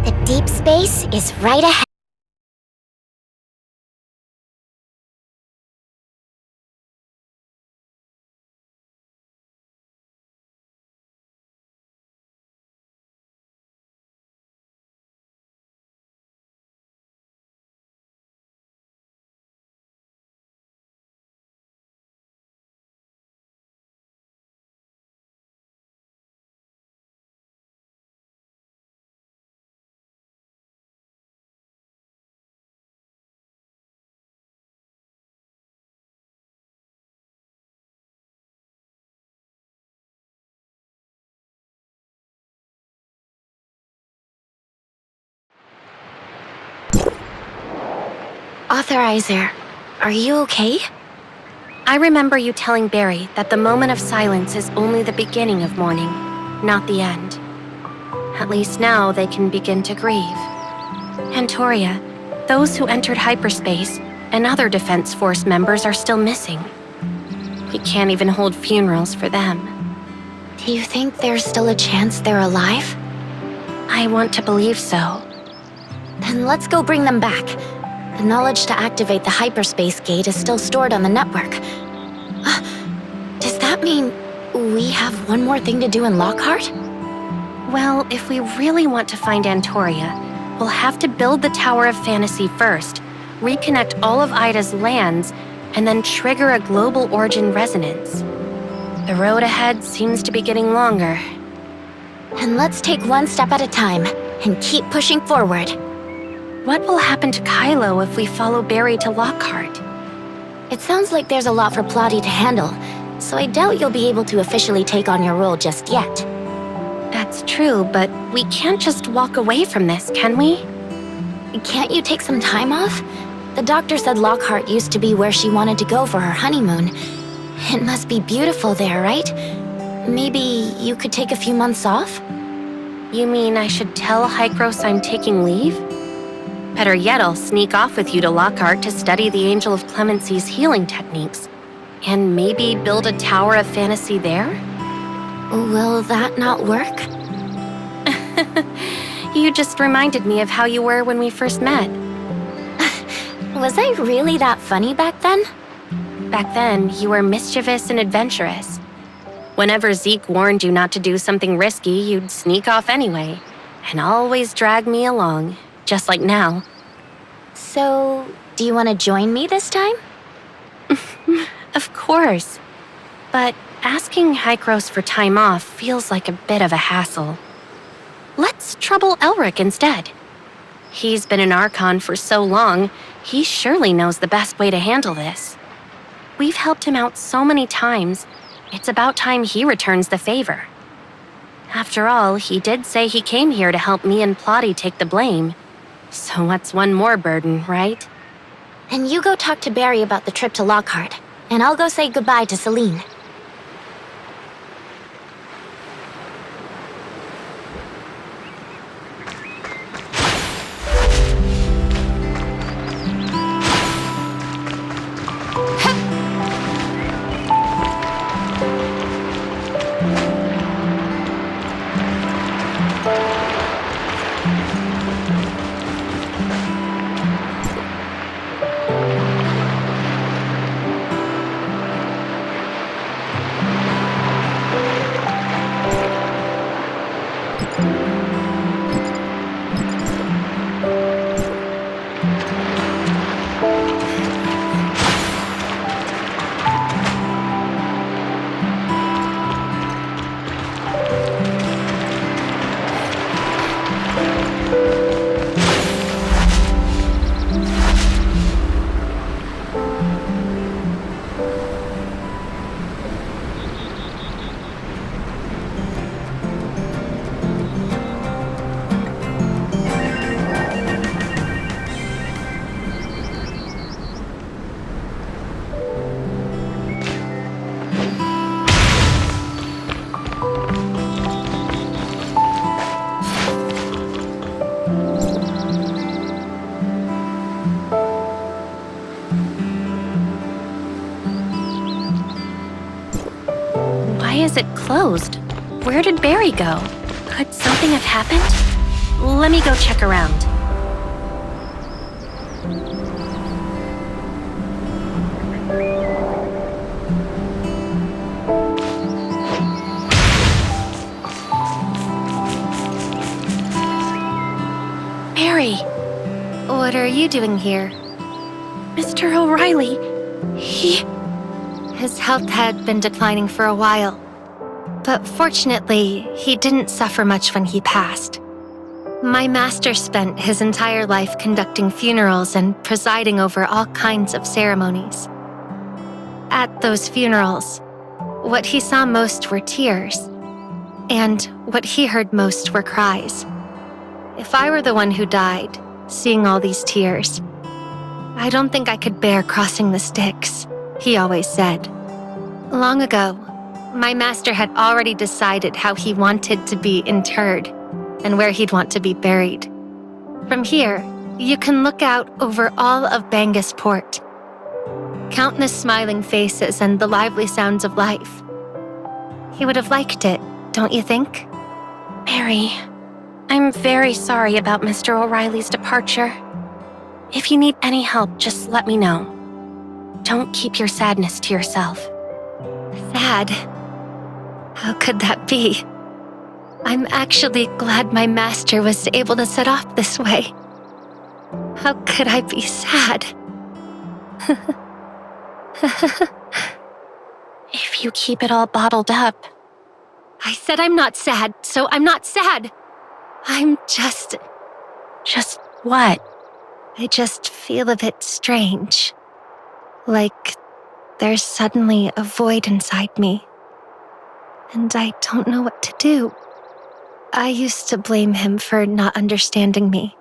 The deep space is right ahead. Authorizer, are you okay? I remember you telling Barry that the moment of silence is only the beginning of mourning, not the end. At least now they can begin to grieve. Antoria, those who entered hyperspace and other Defense Force members are still missing. We can't even hold funerals for them. Do you think there's still a chance they're alive? I want to believe so. Then let's go bring them back. The knowledge to activate the hyperspace gate is still stored on the network. Does that mean we have one more thing to do in Lockhart? Well, if we really want to find Antoria, we'll have to build the Tower of Fantasy first, reconnect all of Ida's lands, and then trigger a global origin resonance. The road ahead seems to be getting longer. And let's take one step at a time and keep pushing forward. What will happen to Kailo if we follow Barry to Lockhart? It sounds like there's a lot for Plotty to handle, so I doubt you'll be able to officially take on your role just yet. That's true, but we can't just walk away from this, can we? Can't you take some time off? The doctor said Lockhart used to be where she wanted to go for her honeymoon. It must be beautiful there, right? Maybe you could take a few months off? You mean I should tell Hykros I'm taking leave? Better yet, I'll sneak off with you to Lockhart to study the Angel of Clemency's healing techniques. And maybe build a Tower of Fantasy there? Will that not work? You just reminded me of how you were when we first met. Was I really that funny back then? Back then, you were mischievous and adventurous. Whenever Zeke warned you not to do something risky, you'd sneak off anyway, and always drag me along, just like now. So, do you want to join me this time? Of course. But asking Hykros for time off feels like a bit of a hassle. Let's trouble Elric instead. He's been an Archon for so long, he surely knows the best way to handle this. We've helped him out so many times, it's about time he returns the favor. After all, he did say he came here to help me and Plotty take the blame. So what's one more burden, right? And you go talk to Barry about the trip to Lockhart, and I'll go say goodbye to Celine. Why is it closed? Where did Barry go? Could something have happened? Let me go check around. Mary, what are you doing here? Mr. O'Reilly, His health had been declining for a while, but fortunately, he didn't suffer much when he passed. My master spent his entire life conducting funerals and presiding over all kinds of ceremonies. At those funerals, what he saw most were tears, and what he heard most were cries. If I were the one who died, seeing all these tears, I don't think I could bear crossing the Styx, he always said. Long ago, my master had already decided how he wanted to be interred and where he'd want to be buried. From here, you can look out over all of Bangus Port. Countless smiling faces and the lively sounds of life. He would have liked it, don't you think? Mary, I'm very sorry about Mr. O'Reilly's departure. If you need any help, just let me know. Don't keep your sadness to yourself. Sad? How could that be? I'm actually glad my master was able to set off this way. How could I be sad? If you keep it all bottled up. I said I'm not sad, so I'm not sad. I'm just... Just what? I just feel a bit strange. Like there's suddenly a void inside me. And I don't know what to do. I used to blame him for not understanding me,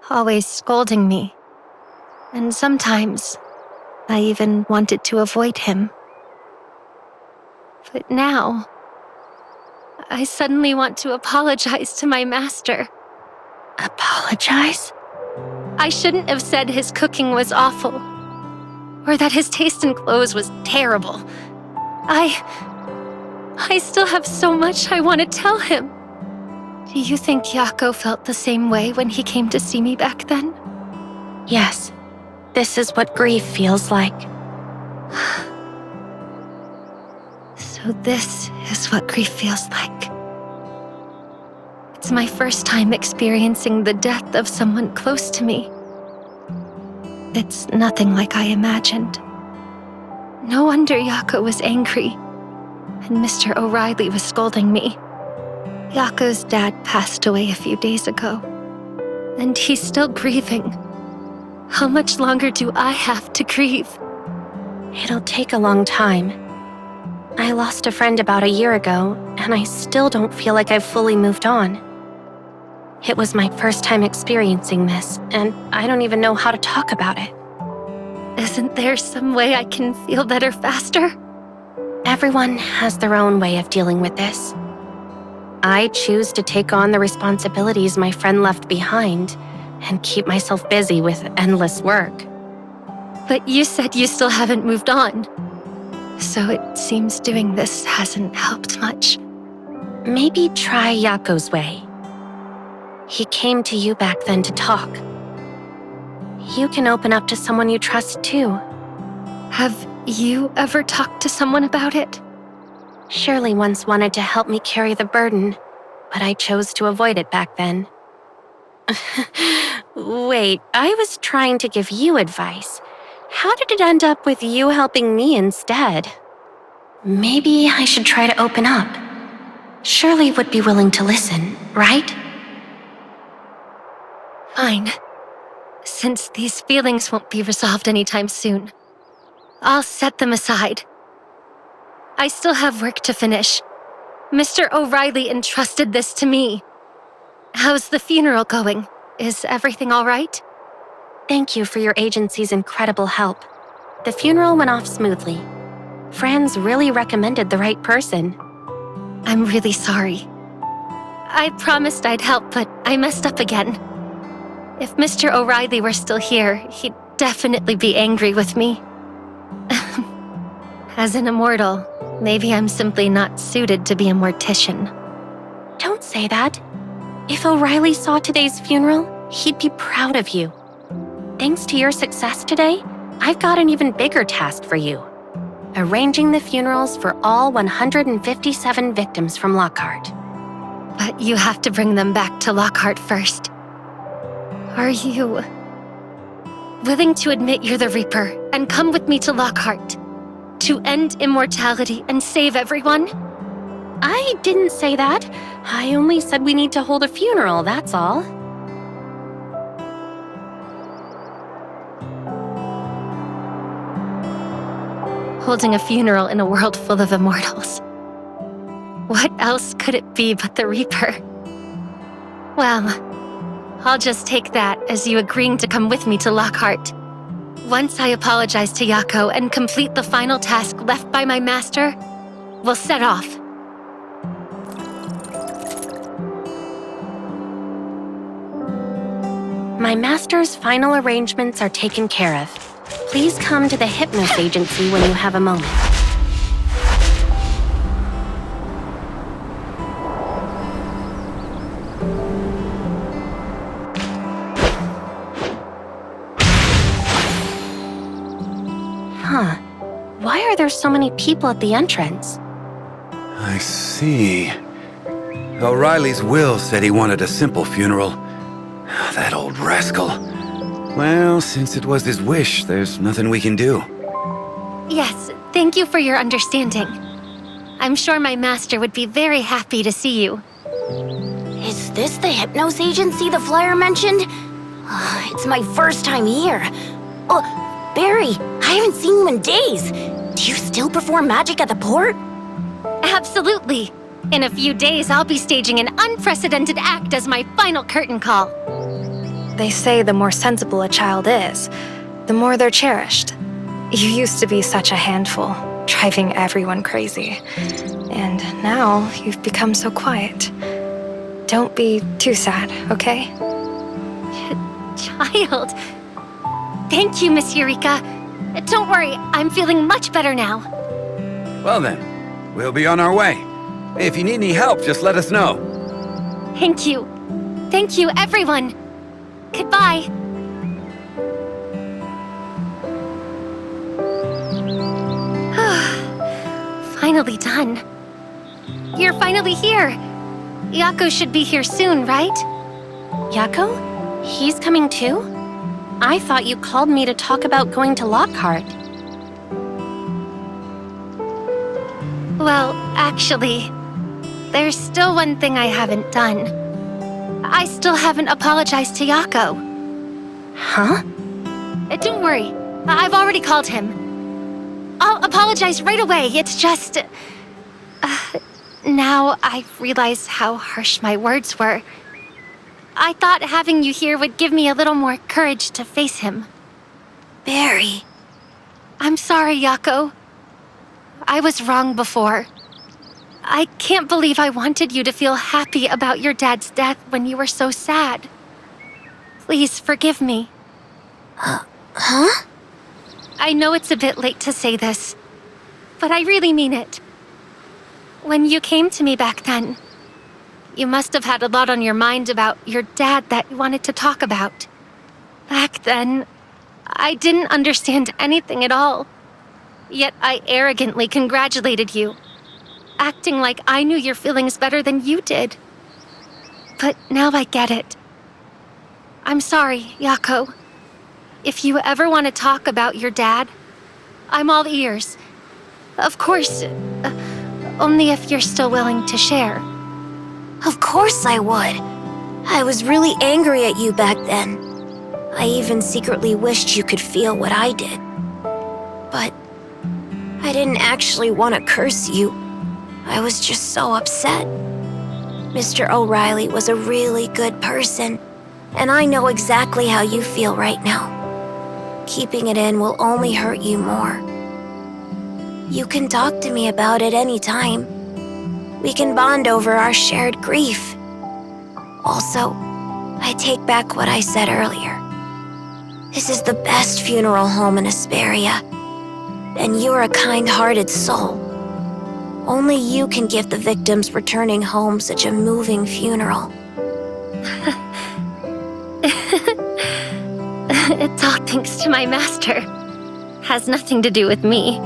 always scolding me. And sometimes, I even wanted to avoid him. But now, I suddenly want to apologize to my master. Apologize? I shouldn't have said his cooking was awful, or that his taste in clothes was terrible. I still have so much I want to tell him. Do you think Jaakko felt the same way when he came to see me back then? Yes, this is what grief feels like. So this is what grief feels like. It's my first time experiencing the death of someone close to me. It's nothing like I imagined. No wonder Jaakko was angry, and Mr. O'Reilly was scolding me. Jaakko's dad passed away a few days ago, and he's still grieving. How much longer do I have to grieve? It'll take a long time. I lost a friend about a year ago, and I still don't feel like I've fully moved on. It was my first time experiencing this, and I don't even know how to talk about it. Isn't there some way I can feel better faster? Everyone has their own way of dealing with this. I choose to take on the responsibilities my friend left behind and keep myself busy with endless work. But you said you still haven't moved on. So it seems doing this hasn't helped much. Maybe try Jaakko's way. He came to you back then to talk. You can open up to someone you trust too. Have you ever talked to someone about it? Shirley once wanted to help me carry the burden, but I chose to avoid it back then. Wait, I was trying to give you advice. How did it end up with you helping me instead? Maybe I should try to open up. Shirley would be willing to listen, right? Fine. Since these feelings won't be resolved anytime soon, I'll set them aside. I still have work to finish. Mr. O'Reilly entrusted this to me. How's the funeral going? Is everything all right? Thank you for your agency's incredible help. The funeral went off smoothly. Franz really recommended the right person. I'm really sorry. I promised I'd help, but I messed up again. If Mr. O'Reilly were still here, he'd definitely be angry with me. As an immortal, maybe I'm simply not suited to be a mortician. Don't say that. If O'Reilly saw today's funeral, he'd be proud of you. Thanks to your success today, I've got an even bigger task for you. Arranging the funerals for all 157 victims from Lockhart. But you have to bring them back to Lockhart first. Are you willing to admit you're the Reaper and come with me to Lockhart? To end immortality and save everyone? I didn't say that. I only said we need to hold a funeral, that's all. Holding a funeral in a world full of immortals. What else could it be but the Reaper? Well, I'll just take that as you agreeing to come with me to Lockhart. Once I apologize to Yako and complete the final task left by my master, we'll set off. My master's final arrangements are taken care of. Please come to the Hypnos Agency when you have a moment. Huh. Why are there so many people at the entrance? I see. O'Reilly's will said he wanted a simple funeral. That old rascal. Well, since it was his wish, there's nothing we can do. Yes, thank you for your understanding. I'm sure my master would be very happy to see you. Is this the Hypnos Agency the flyer mentioned? It's my first time here. Oh, Barry, I haven't seen you in days. Do you still perform magic at the port? Absolutely. In a few days, I'll be staging an unprecedented act as my final curtain call. They say the more sensible a child is, the more they're cherished. You used to be such a handful, driving everyone crazy. And now you've become so quiet. Don't be too sad, okay? Child. Thank you, Miss Eureka. Don't worry, I'm feeling much better now. Well then, we'll be on our way. If you need any help, just let us know. Thank you. Thank you, everyone. Goodbye. Finally done. You're finally here. Yako should be here soon, right? Yako? He's coming too? I thought you called me to talk about going to Lockhart. Well, actually, there's still one thing I haven't done. I still haven't apologized to Yako. Huh? Don't worry, I've already called him. I'll apologize right away, it's just... now I realize how harsh my words were. I thought having you here would give me a little more courage to face him. Barry. I'm sorry, Yako. I was wrong before. I can't believe I wanted you to feel happy about your dad's death when you were so sad. Please forgive me. Huh? I know it's a bit late to say this, but I really mean it. When you came to me back then, you must have had a lot on your mind about your dad that you wanted to talk about. Back then, I didn't understand anything at all. Yet I arrogantly congratulated you, acting like I knew your feelings better than you did. But now I get it. I'm sorry, Yako. If you ever want to talk about your dad, I'm all ears. Of course, only if you're still willing to share. Of course I would. I was really angry at you back then. I even secretly wished you could feel what I did. But I didn't actually want to curse you. I was just so upset. Mr. O'Reilly was a really good person, and I know exactly how you feel right now. Keeping it in will only hurt you more. You can talk to me about it anytime. We can bond over our shared grief. Also, I take back what I said earlier. This is the best funeral home in Asperia, and you're a kind-hearted soul. Only you can give the victims returning home such a moving funeral. It's all thanks to my master. Has nothing to do with me.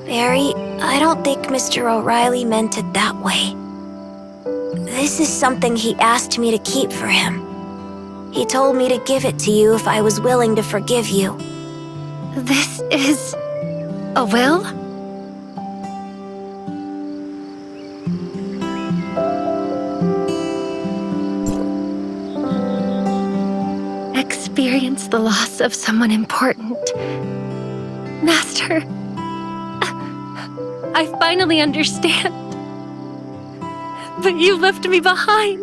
Barry, I don't think Mr. O'Reilly meant it that way. This is something he asked me to keep for him. He told me to give it to you if I was willing to forgive you. This is a will? Experience the loss of someone important. Master, I finally understand. But you left me behind.